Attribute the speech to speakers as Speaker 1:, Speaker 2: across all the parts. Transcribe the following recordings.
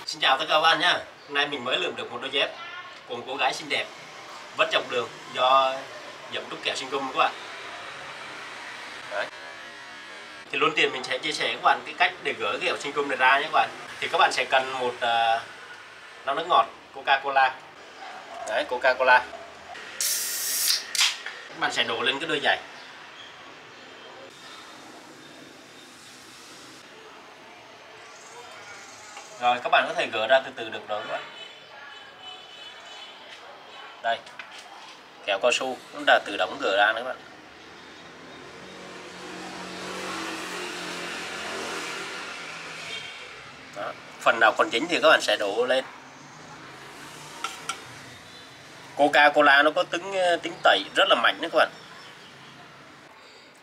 Speaker 1: Xin chào tất cả các bạn nhé. Hôm nay mình mới lượm được một đôi dép của một cô gái xinh đẹp vất dọc đường do dẫm đúc kẹo sinh gum các bạn. Đấy. Thì luôn tiền mình sẽ chia sẻ các bạn cái cách để gỡ kẹo sinh gum này ra nhé các bạn. Thì các bạn sẽ cần một lon nước ngọt Coca-Cola. Đấy, Coca-Cola. Các bạn sẽ đổ lên cái đôi giày. Rồi các bạn có thể gỡ ra từ từ được rồi các bạn. Đây, kẹo cao su cũng đã tự động gỡ ra nữa các bạn. Đó. Phần nào còn dính thì các bạn sẽ đổ lên. Coca-Cola nó có tính tẩy rất là mạnh đó các bạn.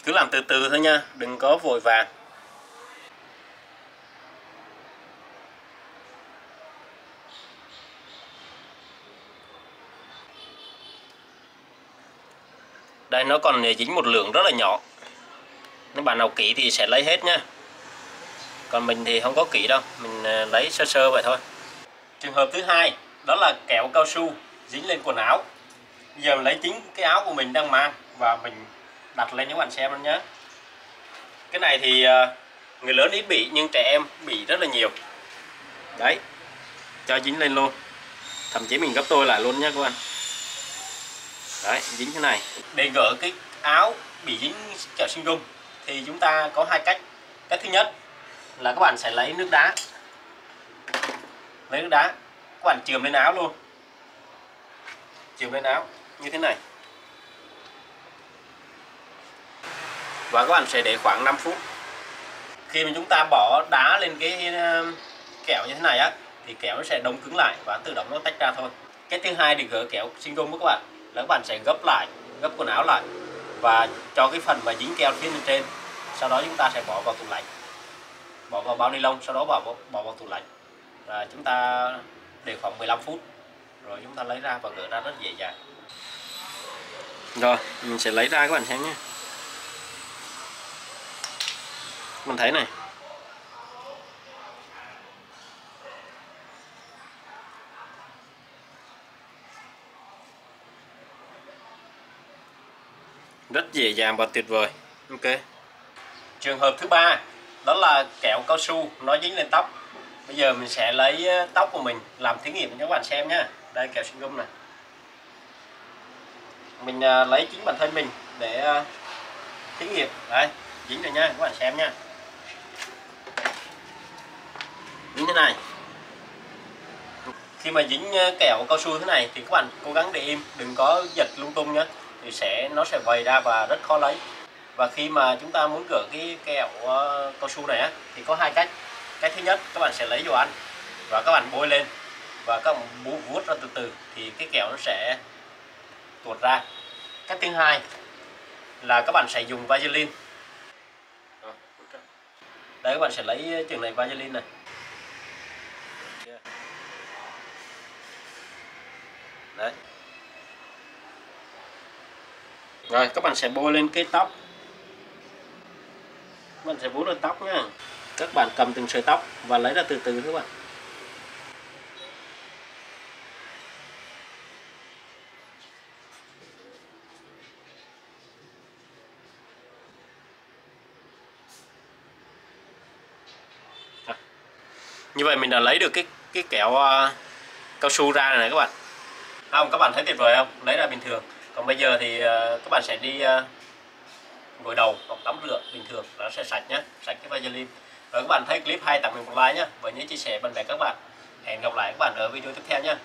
Speaker 1: Cứ làm từ từ thôi nha, đừng có vội vàng. Đây nó còn dính một lượng rất là nhỏ. Nếu bạn nào kỹ thì sẽ lấy hết nha. Còn mình thì không có kỹ đâu, mình lấy sơ sơ vậy thôi. Trường hợp thứ hai đó là kẹo cao su dính lên quần áo. Bây giờ mình lấy chính cái áo của mình đang mang và mình đặt lên cho các bạn xem luôn nhé. Cái này thì người lớn ít bị nhưng trẻ em bị rất là nhiều. Đấy, cho dính lên luôn. Thậm chí mình gấp đôi lại luôn nha các bạn. Đấy, dính thế này. Để gỡ cái áo bị dính kẹo sinh gum thì chúng ta có hai cách. Cách thứ nhất là các bạn sẽ lấy nước đá. Lấy nước đá, các bạn chườm lên áo luôn. Chườm lên áo như thế này. Và các bạn sẽ để khoảng 5 phút. Khi mà chúng ta bỏ đá lên cái kẹo như thế này á thì kẹo nó sẽ đông cứng lại và tự động nó tách ra thôi. Cái thứ hai để gỡ kẹo sinh gum của các bạn là các bạn sẽ gấp lại, gấp quần áo lại và cho cái phần mà dính keo phía bên trên. Sau đó chúng ta sẽ bỏ vào tủ lạnh, bỏ vào bao ni lông, sau đó bỏ vào tủ lạnh và chúng ta để khoảng 15 phút rồi chúng ta lấy ra và gỡ ra rất dễ dàng. Rồi mình sẽ lấy ra các bạn xem nhé. Mình thấy này, rất dễ dàng và tuyệt vời. Ok. Trường hợp thứ ba đó là kẹo cao su nó dính lên tóc. Bây giờ mình sẽ lấy tóc của mình làm thí nghiệm cho các bạn xem nhé. Đây kẹo sinh gum này. Mình lấy chính bản thân mình để thí nghiệm. Đây, dính rồi nha, các bạn xem nha. Dính thế này. Khi mà dính kẹo cao su thế này thì các bạn cố gắng để im, đừng có giật lung tung nhé. Thì nó sẽ vầy ra và rất khó lấy. Và khi mà chúng ta muốn gỡ cái kẹo cao su này á thì có hai cách. Cách thứ nhất, các bạn sẽ lấy dầu ăn và các bạn bôi lên và các bạn vuốt ra từ từ thì cái kẹo nó sẽ tuột ra. Cách thứ hai là các bạn sẽ dùng Vaseline. Đây các bạn sẽ lấy chừng này Vaseline này. Đấy. Rồi các bạn sẽ bôi lên cái tóc. Các bạn sẽ vuốt lên tóc nha. Các bạn cầm từng sợi tóc và lấy ra từ từ các bạn. Như vậy mình đã lấy được cái kẹo cao su ra này, các bạn. Không, các bạn thấy tuyệt vời không? Lấy ra bình thường. Còn bây giờ thì các bạn sẽ đi gội đầu hoặc tắm rửa bình thường, nó sẽ sạch nhé, sạch cái Vaseline. Rồi các bạn thấy clip hay tặng mình một like nhé và nhớ chia sẻ bạn bè các bạn. Hẹn gặp lại các bạn ở video tiếp theo nhé.